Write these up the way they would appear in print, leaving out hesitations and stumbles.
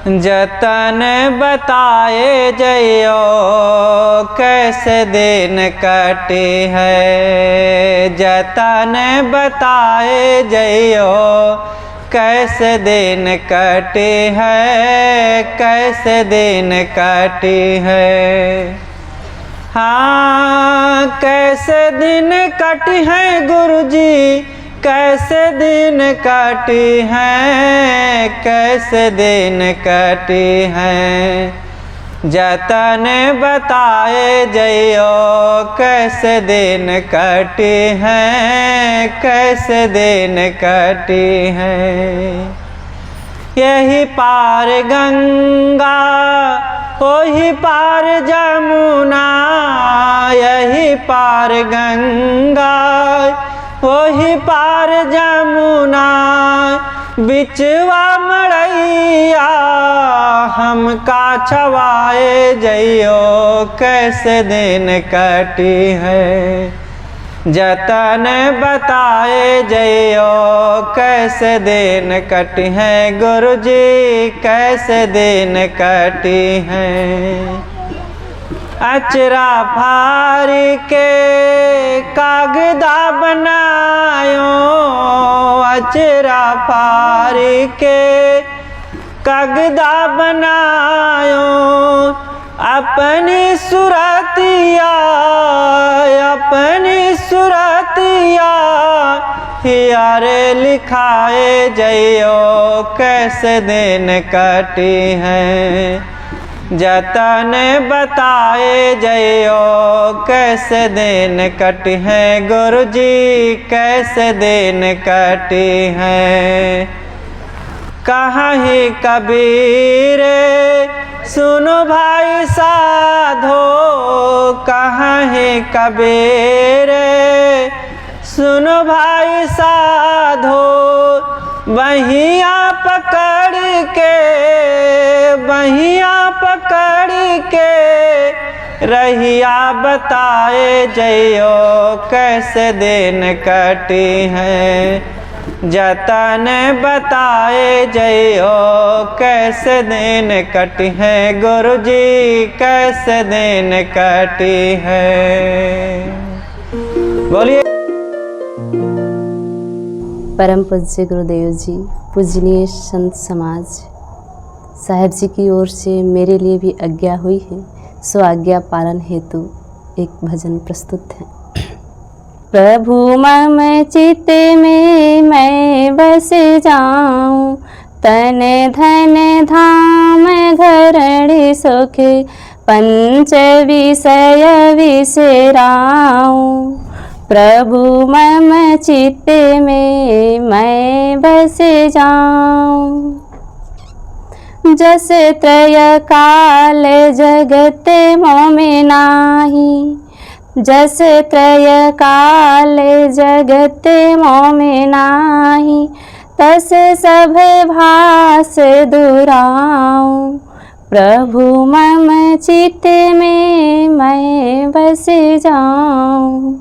जतन बताए जइयो कैसे दिन कटे है। जतन बताए जइयो कैसे दिन कटे है, कैसे दिन कटे है। हाँ कैसे दिन कटी है गुरुजी, कैसे दिन कटी हैं, कैसे दिन कटी हैं। जतन बताए जइयो कैसे दिन कटी हैं, कैसे दिन कटी हैं। यही पार गंगा वही पार जमुना, यही पार गंगा वही पार जमुना। बिचवा मड़ैया हमका छवाए जइयो कैसे दिन कटी है। जतन बताए जइयो कैसे दिन कटी है गुरुजी, कैसे दिन कटी है। अचरा फारी के कागदा बनायो, अचरा फारी के कागदा बनायो। अपनी सुरतिया, अपनी सुरतिया हियारे लिखाए जइयो कैसे दिन कटी है। जतन बताए जइयो कैसे दिन कटी है गुरुजी, कैसे दिन कटी है। कहीं कबीर सुनो भाई साधो, कहीं कबीर सुनो भाई साधो। बहिया पकड़ के, बहिया पकड़ के रहिया बताए जइयो कैसे दिन कटी है। जतन बताए जइयो कैसे दिन कटी है गुरुजी, कैसे दिन कटी है। बोलिए। परम पूज्य गुरुदेव जी, पूजनीय संत समाज, साहेब जी की ओर से मेरे लिए भी आज्ञा हुई है, सो आज्ञा पालन हेतु एक भजन प्रस्तुत है। प्रभु मम चित्त में मैं बस जाऊं, तन धन धाम घरण सुख पंच विषय विसराऊं। प्रभु मम चित्त में मैं बस जाऊं। जस त्रय काल जगत मोह में नाही, जस त्रय काल जगत मोह में नाही। तस सब भास दुराऊं। प्रभु मम चित्त में मैं बस जाऊं।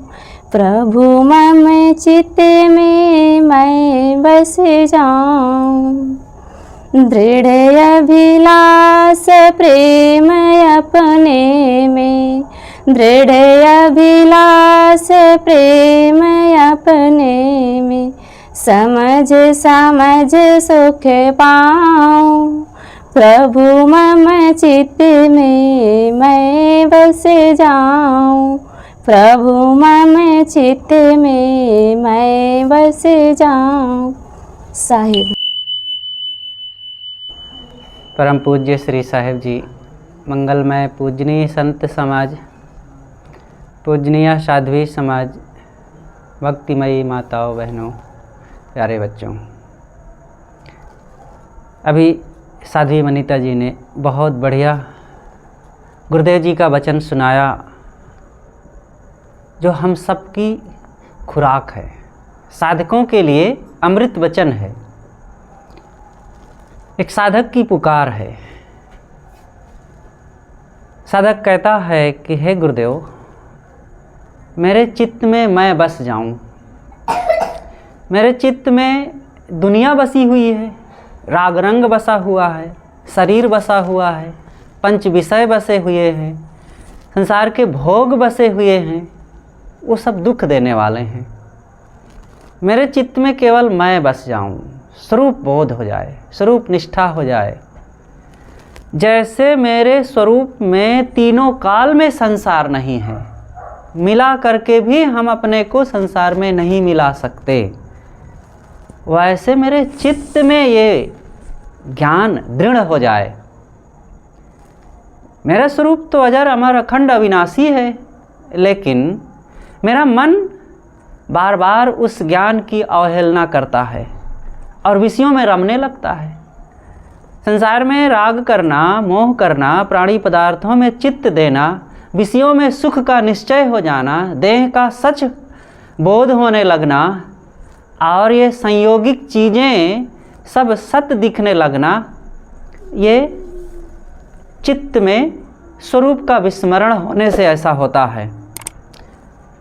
प्रभु मम चित्त में मैं बस जाऊं। दृढ़ अभिलाष प्रेम अपने में, दृढ़ अभिलाष प्रेम अपने में। समझ समझ सुख पाऊं। प्रभु मम चित्त में मैं बस जाऊं। प्रभु मम चित्त में मैं बस जाऊं। साहिब। परम पूज्य श्री साहिब जी, मंगलमय पूजनीय संत समाज, पूजनीय साध्वी समाज, भक्तिमयी माताओं बहनों, प्यारे बच्चों। अभी साध्वी वनिता जी ने बहुत बढ़िया गुरुदेव जी का वचन सुनाया, जो हम सबकी खुराक है, साधकों के लिए अमृत वचन है। एक साधक की पुकार है। साधक कहता है कि हे गुरुदेव, मेरे चित्त में मैं बस जाऊं। मेरे चित्त में दुनिया बसी हुई है, राग रंग बसा हुआ है, शरीर बसा हुआ है, पंच विषय बसे हुए हैं, संसार के भोग बसे हुए हैं, वो सब दुख देने वाले हैं। मेरे चित्त में केवल मैं बस जाऊं, स्वरूप बोध हो जाए, स्वरूप निष्ठा हो जाए। जैसे मेरे स्वरूप में तीनों काल में संसार नहीं है, मिला करके भी हम अपने को संसार में नहीं मिला सकते, वैसे मेरे चित्त में ये ज्ञान दृढ़ हो जाए। मेरा स्वरूप तो अजर अमर अखंड अविनाशी है, लेकिन मेरा मन बार बार उस ज्ञान की अवहेलना करता है और विषयों में रमने लगता है। संसार में राग करना, मोह करना, प्राणी पदार्थों में चित्त देना, विषयों में सुख का निश्चय हो जाना, देह का सच बोध होने लगना और ये संयोगिक चीज़ें सब सत्य दिखने लगना, ये चित्त में स्वरूप का विस्मरण होने से ऐसा होता है।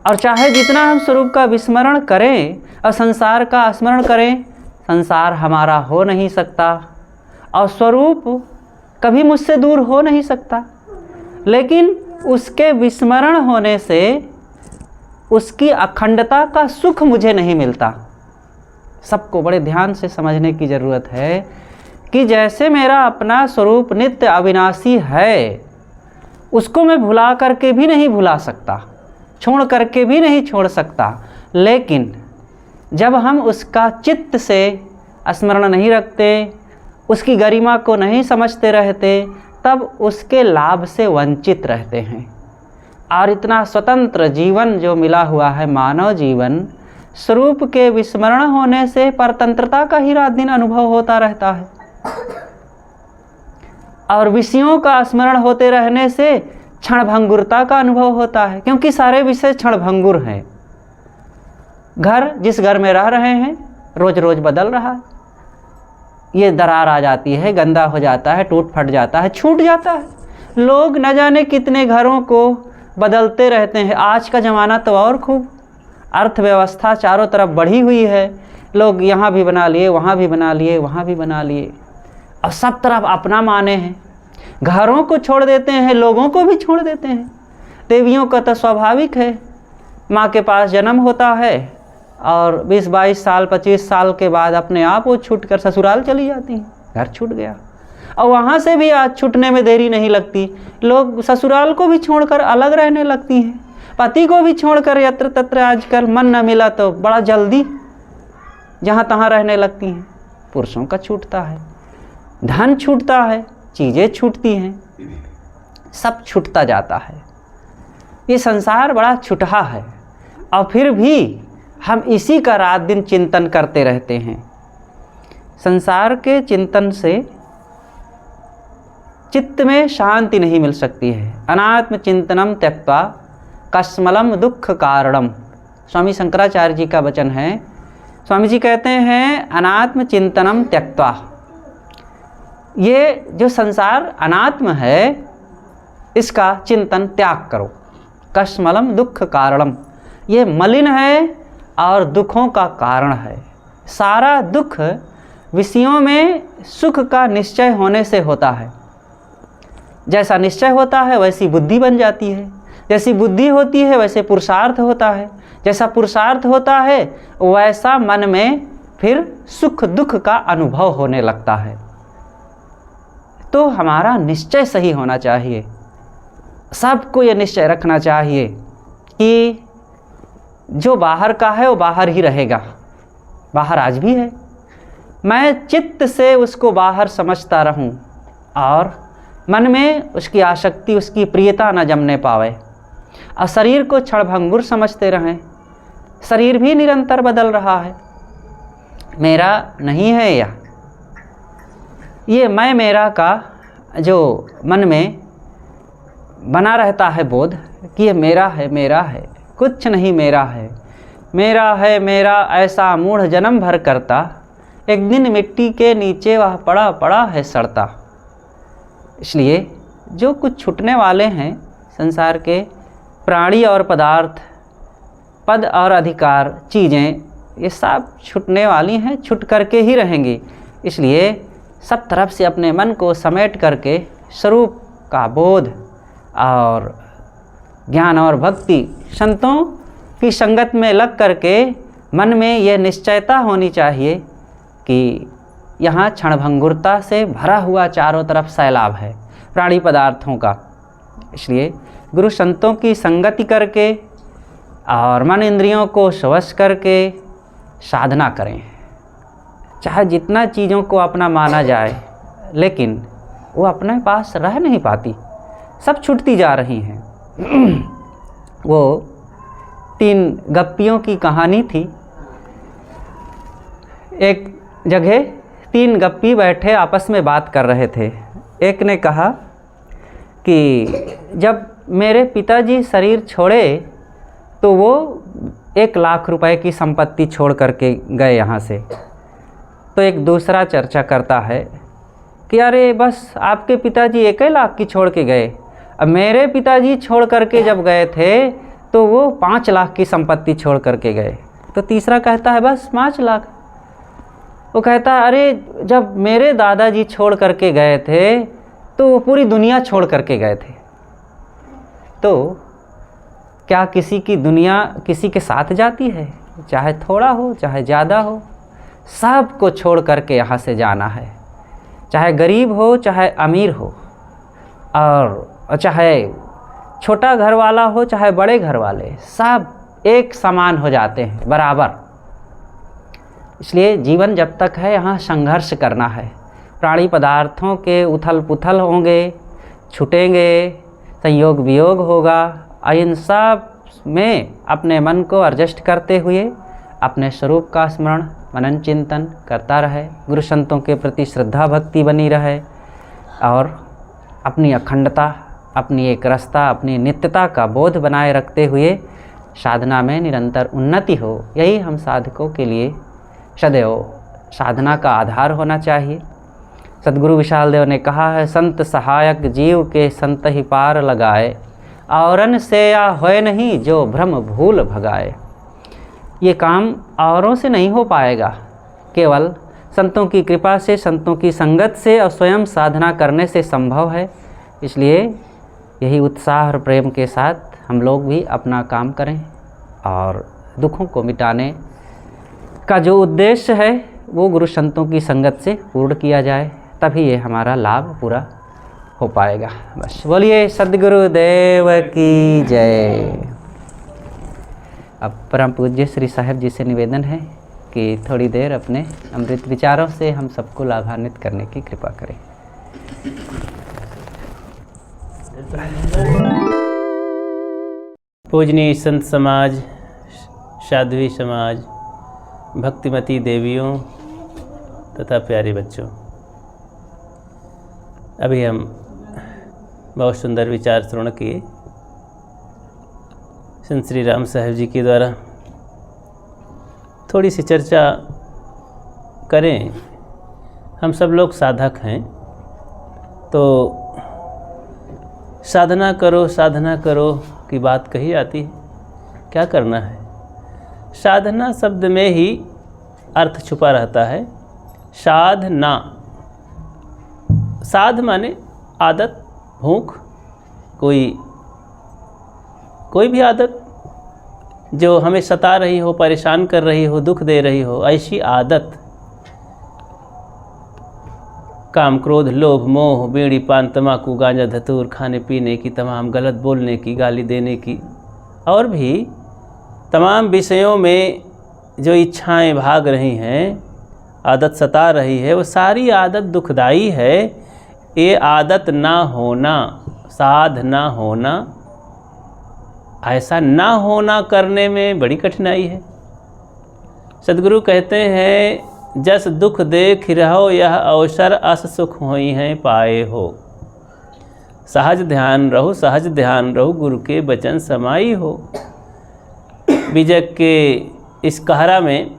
और चाहे जितना हम स्वरूप का विस्मरण करें और संसार का स्मरण करें, संसार हमारा हो नहीं सकता और स्वरूप कभी मुझसे दूर हो नहीं सकता। लेकिन उसके विस्मरण होने से उसकी अखंडता का सुख मुझे नहीं मिलता। सबको बड़े ध्यान से समझने की ज़रूरत है कि जैसे मेरा अपना स्वरूप नित्य अविनाशी है, उसको मैं भुला करके भी नहीं भुला सकता, छोड़ करके भी नहीं छोड़ सकता। लेकिन जब हम उसका चित्त से स्मरण नहीं रखते, उसकी गरिमा को नहीं समझते रहते, तब उसके लाभ से वंचित रहते हैं। और इतना स्वतंत्र जीवन जो मिला हुआ है मानव जीवन, स्वरूप के विस्मरण होने से परतंत्रता का ही रात दिन अनुभव होता रहता है और विषयों का स्मरण होते रहने से क्षणभंगुरता का अनुभव होता है, क्योंकि सारे विषय क्षणभंगुर हैं। घर जिस घर में रह रहे हैं रोज रोज बदल रहा है, ये दरार आ जाती है, गंदा हो जाता है, टूट फट जाता है, छूट जाता है। लोग न जाने कितने घरों को बदलते रहते हैं। आज का ज़माना तो और खूब, अर्थव्यवस्था चारों तरफ बढ़ी हुई है, लोग यहाँ भी बना लिए, वहाँ भी बना लिए, वहाँ भी बना लिए और सब तरफ अपना माने हैं। घरों को छोड़ देते हैं, लोगों को भी छोड़ देते हैं। देवियों का तो स्वाभाविक है, माँ के पास जन्म होता है और 20-22 साल 25 साल के बाद अपने आप वो छूटकर ससुराल चली जाती हैं, घर छूट गया। और वहाँ से भी आज छूटने में देरी नहीं लगती, लोग ससुराल को भी छोड़कर अलग रहने लगती हैं, पति को भी छोड़कर यत्र तत्र आजकल मन न मिला तो बड़ा जल्दी जहाँ तहाँ रहने लगती हैं। पुरुषों का छूटता है, धन छूटता है, चीज़ें छूटती हैं, सब छूटता जाता है। ये संसार बड़ा छुटहा है और फिर भी हम इसी का रात दिन चिंतन करते रहते हैं। संसार के चिंतन से चित्त में शांति नहीं मिल सकती है। अनात्म चिंतनम त्यक्त्वा कस्मलम दुख कारणम, स्वामी शंकराचार्य जी का वचन है। स्वामी जी कहते हैं अनात्म चिंतनम त्यक्त्वा, ये जो संसार अनात्म है इसका चिंतन त्याग करो। कस्मलम दुख कारणम, ये मलिन है और दुखों का कारण है। सारा दुख विषयों में सुख का निश्चय होने से होता है। जैसा निश्चय होता है वैसी बुद्धि बन जाती है, जैसी बुद्धि होती है वैसे पुरुषार्थ होता है, जैसा पुरुषार्थ होता है वैसा मन में फिर सुख दुख का अनुभव होने लगता है। तो हमारा निश्चय सही होना चाहिए। सबको ये निश्चय रखना चाहिए कि जो बाहर का है वो बाहर ही रहेगा, बाहर आज भी है, मैं चित्त से उसको बाहर समझता रहूं और मन में उसकी आसक्ति, उसकी प्रियता न जमने पावे और शरीर को क्षणभंगुर समझते रहें। शरीर भी निरंतर बदल रहा है, मेरा नहीं है यह। ये मैं मेरा का जो मन में बना रहता है बोध कि ये मेरा है, मेरा है, कुछ नहीं मेरा है, मेरा है मेरा ऐसा मूढ़ जन्म भर करता, एक दिन मिट्टी के नीचे वह पड़ा पड़ा है सड़ता। इसलिए जो कुछ छूटने वाले हैं संसार के प्राणी और पदार्थ, पद और अधिकार, चीज़ें, ये सब छूटने वाली हैं, छूट करके ही रहेंगी। इसलिए सब तरफ से अपने मन को समेट करके स्वरूप का बोध और ज्ञान और भक्ति, संतों की संगत में लग करके मन में ये निश्चयता होनी चाहिए कि यहाँ क्षणभंगुरता से भरा हुआ चारों तरफ सैलाब है प्राणी पदार्थों का। इसलिए गुरु संतों की संगति करके और मन इंद्रियों को वश करके साधना करें। चाहे जितना चीज़ों को अपना माना जाए, लेकिन वो अपने पास रह नहीं पाती, सब छूटती जा रही हैं। वो 3 गप्पियों की कहानी थी। एक जगह 3 गप्पी बैठे आपस में बात कर रहे थे। एक ने कहा कि जब मेरे पिताजी शरीर छोड़े तो वो 1 लाख रुपए की संपत्ति छोड़ करके गए यहाँ से। तो एक दूसरा चर्चा करता है कि अरे बस आपके पिताजी 1 लाख की छोड़ के गए, अब मेरे पिताजी छोड़ करके जब गए थे तो वो 5 लाख की संपत्ति छोड़ करके गए। तो तीसरा कहता है बस 5 लाख। वो कहता है अरे जब मेरे दादाजी छोड़ करके गए थे तो वो पूरी दुनिया छोड़ करके गए थे। तो क्या किसी की दुनिया किसी के साथ जाती है? चाहे थोड़ा हो चाहे ज़्यादा हो, सब को छोड़ करके यहाँ से जाना है। चाहे गरीब हो चाहे अमीर हो, और चाहे छोटा घर वाला हो चाहे बड़े घर वाले, सब एक समान हो जाते हैं, बराबर। इसलिए जीवन जब तक है यहाँ संघर्ष करना है। प्राणी पदार्थों के उथल पुथल होंगे, छूटेंगे, संयोग वियोग होगा। इन सब में अपने मन को एडजस्ट करते हुए अपने स्वरूप का स्मरण मनन चिंतन करता रहे, गुरु संतों के प्रति श्रद्धा भक्ति बनी रहे और अपनी अखंडता, अपनी एक रसता, अपनी नित्यता का बोध बनाए रखते हुए साधना में निरंतर उन्नति हो। यही हम साधकों के लिए सदैव साधना का आधार होना चाहिए। सद्गुरु विशाल देव ने कहा है, संत सहायक जीव के संत ही पार लगाए, औरन से या होए नहीं जो भ्रम भूल भगाए। ये काम औरों से नहीं हो पाएगा, केवल संतों की कृपा से, संतों की संगत से और स्वयं साधना करने से संभव है। इसलिए यही उत्साह और प्रेम के साथ हम लोग भी अपना काम करें और दुखों को मिटाने का जो उद्देश्य है वो गुरु संतों की संगत से पूर्ण किया जाए, तभी ये हमारा लाभ पूरा हो पाएगा। बस बोलिए सद्गुरुदेव की जय। अब परम पूज्य श्री साहिब जी से निवेदन है कि थोड़ी देर अपने अमृत विचारों से हम सबको लाभान्वित करने की कृपा करें। पूजनीय संत समाज, साध्वी समाज, भक्तिमती देवियों तथा प्यारे बच्चों, अभी हम बहुत सुंदर विचार श्रवण किए संत श्री राम साहिब जी के द्वारा। थोड़ी सी चर्चा करें। हम सब लोग साधक हैं, तो साधना करो की बात कही आती है। क्या करना है? साधना शब्द में ही अर्थ छुपा रहता है। साधना, साध माने आदत, भूख, कोई भी आदत जो हमें सता रही हो, परेशान कर रही हो, दुख दे रही हो, ऐसी आदत, काम क्रोध लोभ मोह बीड़ी पान तम्बाकू गांजा धतूर खाने पीने की, तमाम गलत बोलने की, गाली देने की और भी तमाम विषयों में जो इच्छाएं भाग रही हैं, आदत सता रही है, वो सारी आदत दुखदाई है। ये आदत ना होना, साध ना होना, ऐसा ना होना करने में बड़ी कठिनाई है। सद्गुरु कहते हैं, जस दुख देख रहो यह अवसर अस सुख होई हैं पाए हो। सहज ध्यान रहो गुरु के वचन समाई हो। विजय के इस कहरा में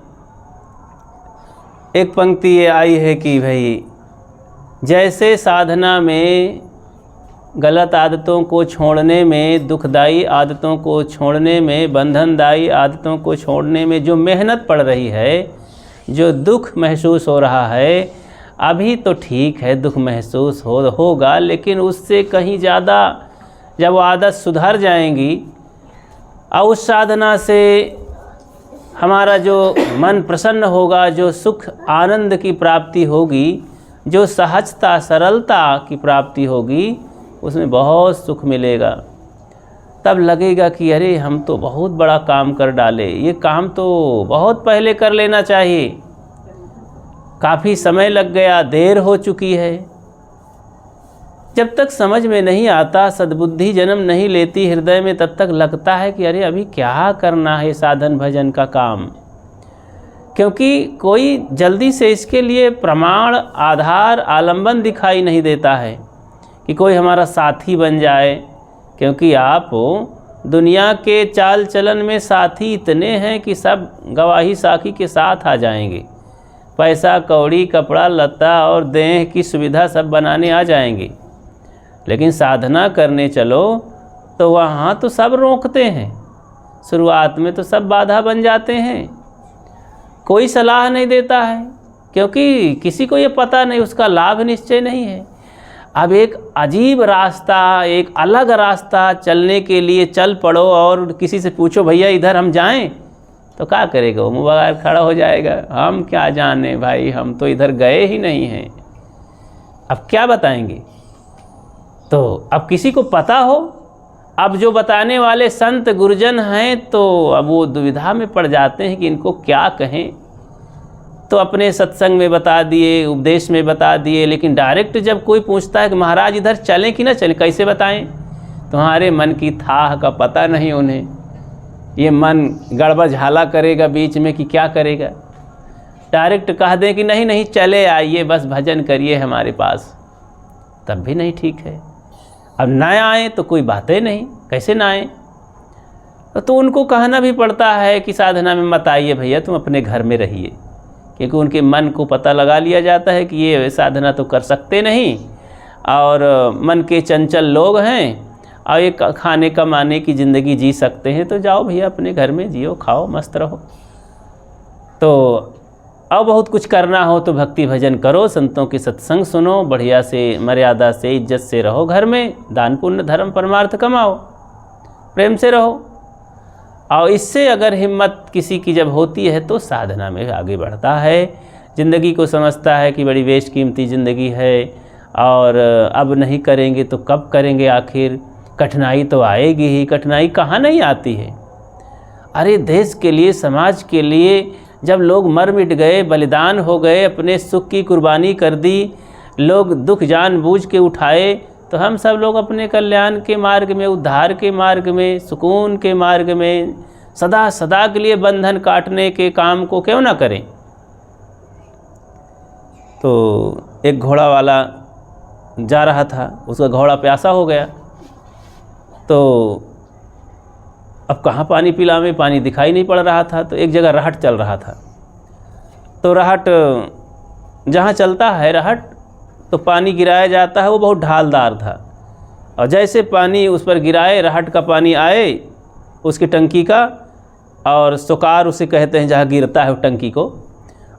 एक पंक्ति ये आई है कि भाई, जैसे साधना में गलत आदतों को छोड़ने में, दुखदाई आदतों को छोड़ने में, बंधनदायी आदतों को छोड़ने में जो मेहनत पड़ रही है, जो दुख महसूस हो रहा है, अभी तो ठीक है, दुख महसूस होगा, लेकिन उससे कहीं ज़्यादा जब वो आदत सुधर जाएंगी और उस साधना से हमारा जो मन प्रसन्न होगा, जो सुख आनंद की प्राप्ति होगी, जो सहजता सरलता की प्राप्ति होगी, उसमें बहुत सुख मिलेगा। तब लगेगा कि अरे हम तो बहुत बड़ा काम कर डाले, ये काम तो बहुत पहले कर लेना चाहिए, काफ़ी समय लग गया, देर हो चुकी है। जब तक समझ में नहीं आता, सद्बुद्धि जन्म नहीं लेती हृदय में, तब तक लगता है कि अरे अभी क्या करना है साधन भजन का काम, क्योंकि कोई जल्दी से इसके लिए प्रमाण आधार आलंबन दिखाई नहीं देता है कि कोई हमारा साथी बन जाए। क्योंकि आप दुनिया के चाल चलन में साथी इतने हैं कि सब गवाही साखी के साथ आ जाएंगे, पैसा कौड़ी कपड़ा लत्ता और देह की सुविधा सब बनाने आ जाएंगे। लेकिन साधना करने चलो तो वहाँ तो सब रोकते हैं, शुरुआत में तो सब बाधा बन जाते हैं, कोई सलाह नहीं देता है, क्योंकि किसी को ये पता नहीं, उसका लाभ निश्चय नहीं है। अब एक अजीब रास्ता, एक अलग रास्ता चलने के लिए चल पड़ो और किसी से पूछो भैया इधर हम जाएं, तो क्या करेगा वो? मुँह बगार खड़ा हो जाएगा, हम क्या जाने भाई, हम तो इधर गए ही नहीं हैं, अब क्या बताएंगे। तो अब किसी को पता हो, अब जो बताने वाले संत गुरुजन हैं तो अब वो दुविधा में पड़ जाते हैं कि इनको क्या कहें। तो अपने सत्संग में बता दिए, उपदेश में बता दिए, लेकिन डायरेक्ट जब कोई पूछता है कि महाराज इधर चलें कि ना चलें, कैसे बताएं? तुम्हारे मन की थाह का पता नहीं उन्हें, ये मन गड़बड़ झाला करेगा बीच में कि क्या करेगा। डायरेक्ट कह दें कि नहीं नहीं चले आइए, बस भजन करिए हमारे पास, तब भी नहीं ठीक है। अब ना आए तो कोई बातें नहीं, कैसे ना आए? तो उनको कहना भी पड़ता है कि साधना में मत आइए भैया, तुम अपने घर में रहिए, क्योंकि उनके मन को पता लगा लिया जाता है कि ये साधना तो कर सकते नहीं और मन के चंचल लोग हैं और ये खाने कमाने की ज़िंदगी जी सकते हैं, तो जाओ भैया अपने घर में जियो, खाओ, मस्त रहो। तो अब बहुत कुछ करना हो तो भक्ति भजन करो, संतों के सत्संग सुनो, बढ़िया से मर्यादा से इज्जत से रहो, घर में दान पुण्य धर्म परमार्थ कमाओ, प्रेम से रहो। और इससे अगर हिम्मत किसी की जब होती है तो साधना में आगे बढ़ता है, ज़िंदगी को समझता है कि बड़ी बेशकीमती ज़िंदगी है और अब नहीं करेंगे तो कब करेंगे, आखिर कठिनाई तो आएगी ही, कठिनाई कहाँ नहीं आती है। अरे देश के लिए, समाज के लिए जब लोग मर मिट गए, बलिदान हो गए, अपने सुख की कुर्बानी कर दी, लोग दुख जानबूझ के उठाए, तो हम सब लोग अपने कल्याण के मार्ग में, उद्धार के मार्ग में, सुकून के मार्ग में सदा सदा के लिए बंधन काटने के काम को क्यों ना करें। तो एक घोड़ा वाला जा रहा था, उसका घोड़ा प्यासा हो गया, तो अब कहाँ पानी पिलावे, पानी दिखाई नहीं पड़ रहा था। तो एक जगह रहट चल रहा था, तो रहट जहाँ चलता है रहट, तो पानी गिराया जाता है, वो बहुत ढालदार था, और जैसे पानी उस पर गिराए, रहट का पानी आए उसकी टंकी का, और सुकार उसे कहते हैं जहाँ गिरता है वो टंकी को,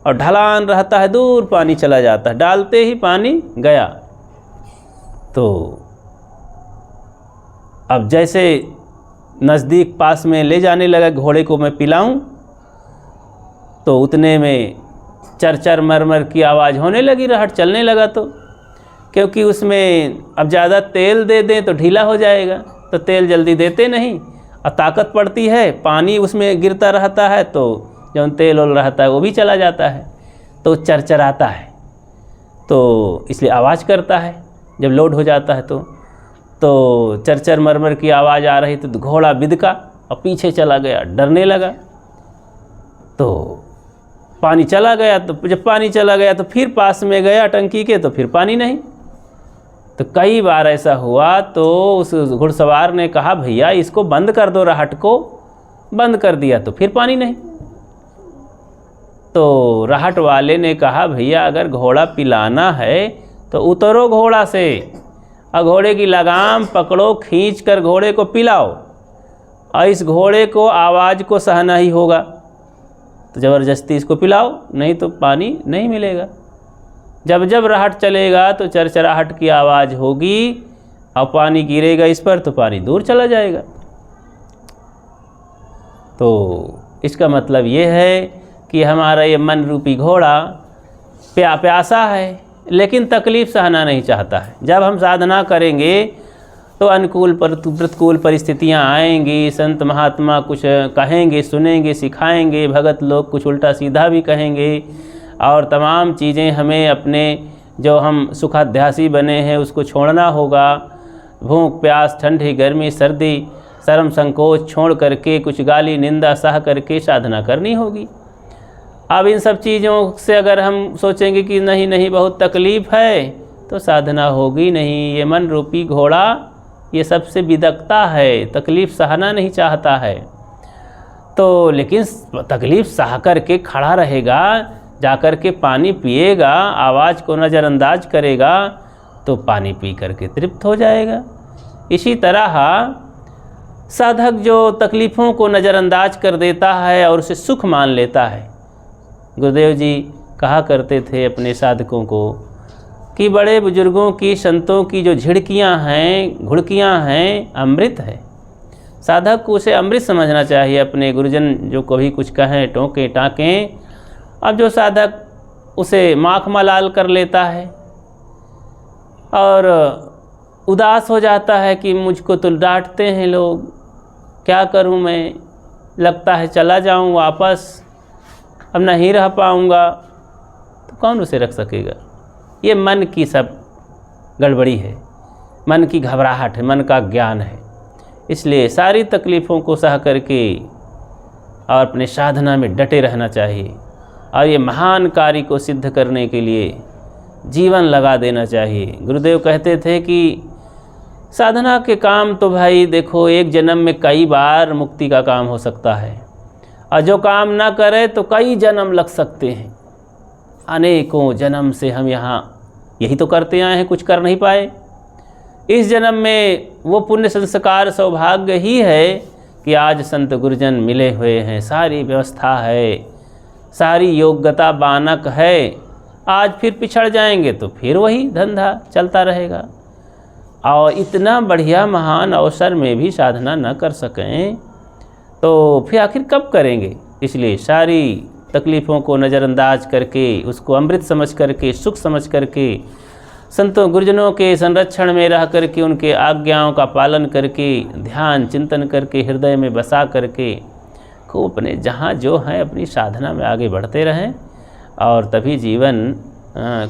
और ढलान रहता है, दूर पानी चला जाता है, डालते ही पानी गया। तो अब जैसे नज़दीक पास में ले जाने लगा घोड़े को मैं पिलाऊं, तो उतने में चरचर मरमर की आवाज़ होने लगी, रहट चलने लगा। तो क्योंकि उसमें अब ज़्यादा तेल दे दें तो ढीला हो जाएगा, तो तेल जल्दी देते नहीं, और ताकत पड़ती है, पानी उसमें गिरता रहता है, तो जब तेल ओल रहता है वो भी चला जाता है, तो चरचराता है, तो इसलिए आवाज़ करता है जब लोड हो जाता है। तो चरचर मरमर की आवाज़ आ रही, तो घोड़ा बिदका और पीछे चला गया, डरने लगा। तो पानी चला गया, तो जब पानी चला गया तो फिर पास में गया टंकी के, तो फिर पानी नहीं। तो कई बार ऐसा हुआ, तो उस घुड़सवार ने कहा भैया इसको बंद कर दो, रहट को बंद कर दिया, तो फिर पानी नहीं। तो रहट वाले ने कहा भैया अगर घोड़ा पिलाना है तो उतरो घोड़ा से, और घोड़े की लगाम पकड़ो, खींच कर घोड़े को पिलाओ, और इस घोड़े को आवाज़ को सहना ही होगा, तो ज़बरदस्ती इसको पिलाओ, नहीं तो पानी नहीं मिलेगा। जब जब राहट चलेगा तो चरचराहट की आवाज़ होगी और पानी गिरेगा इस पर तो पानी दूर चला जाएगा। तो इसका मतलब ये है कि हमारा ये मन रूपी घोड़ा प्यासा है लेकिन तकलीफ़ सहना नहीं चाहता है। जब हम साधना करेंगे तो अनुकूल प्रतिकूल परिस्थितियाँ आएंगी, संत महात्मा कुछ कहेंगे, सुनेंगे, सिखाएंगे, भगत लोग कुछ उल्टा सीधा भी कहेंगे और तमाम चीज़ें हमें अपने जो हम सुखाध्यासी बने हैं उसको छोड़ना होगा। भूख प्यास, ठंडी गर्मी, सर्दी, शर्म संकोच छोड़ करके, कुछ गाली निंदा सह करके साधना करनी होगी। अब इन सब चीज़ों से अगर हम सोचेंगे कि नहीं नहीं बहुत तकलीफ़ है तो साधना होगी नहीं। ये मन रूपी घोड़ा ये सबसे बिदकता है, तकलीफ़ सहना नहीं चाहता है। तो लेकिन तकलीफ़ सह कर के खड़ा रहेगा, जाकर के पानी पिएगा, आवाज़ को नज़रअंदाज करेगा तो पानी पी करके तृप्त हो जाएगा। इसी तरह साधक जो तकलीफ़ों को नज़रअंदाज कर देता है और उसे सुख मान लेता है। गुरुदेव जी कहा करते थे अपने साधकों को कि बड़े बुजुर्गों की, संतों की जो झिड़कियाँ हैं, घुड़कियाँ हैं, अमृत है। साधक को उसे अमृत समझना चाहिए। अपने गुरुजन जो कभी कुछ कहें, टोकें टाँकें, अब जो साधक उसे माख मलाल कर लेता है और उदास हो जाता है कि मुझको तो डांटते हैं लोग, क्या करूं मैं, लगता है चला जाऊं वापस, अब नहीं रह पाऊंगा, तो कौन उसे रख सकेगा। ये मन की सब गड़बड़ी है, मन की घबराहट है, मन का ज्ञान है। इसलिए सारी तकलीफ़ों को सह करके और अपने साधना में डटे रहना चाहिए और ये महान कार्य को सिद्ध करने के लिए जीवन लगा देना चाहिए। गुरुदेव कहते थे कि साधना के काम तो भाई देखो एक जन्म में कई बार मुक्ति का काम हो सकता है और जो काम ना करे तो कई जन्म लग सकते हैं। अनेकों जन्म से हम यहाँ यही तो करते आए हैं, कुछ कर नहीं पाए। इस जन्म में वो पुण्य संस्कार सौभाग्य ही है कि आज संत गुरुजन मिले हुए हैं, सारी व्यवस्था है, सारी योग्यता बानक है। आज फिर पिछड़ जाएंगे तो फिर वही धंधा चलता रहेगा और इतना बढ़िया महान अवसर में भी साधना न कर सकें तो फिर आखिर कब करेंगे। इसलिए सारी तकलीफ़ों को नज़रअंदाज करके, उसको अमृत समझ करके, सुख समझ करके, संतों गुरुजनों के संरक्षण में रह करके, उनके आज्ञाओं का पालन करके, ध्यान चिंतन करके, हृदय में बसा करके खूब अपने जहाँ जो हैं अपनी साधना में आगे बढ़ते रहें और तभी जीवन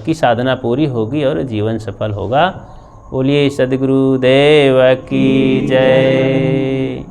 की साधना पूरी होगी और जीवन सफल होगा। बोलिए सद्गुरुदेव की जय।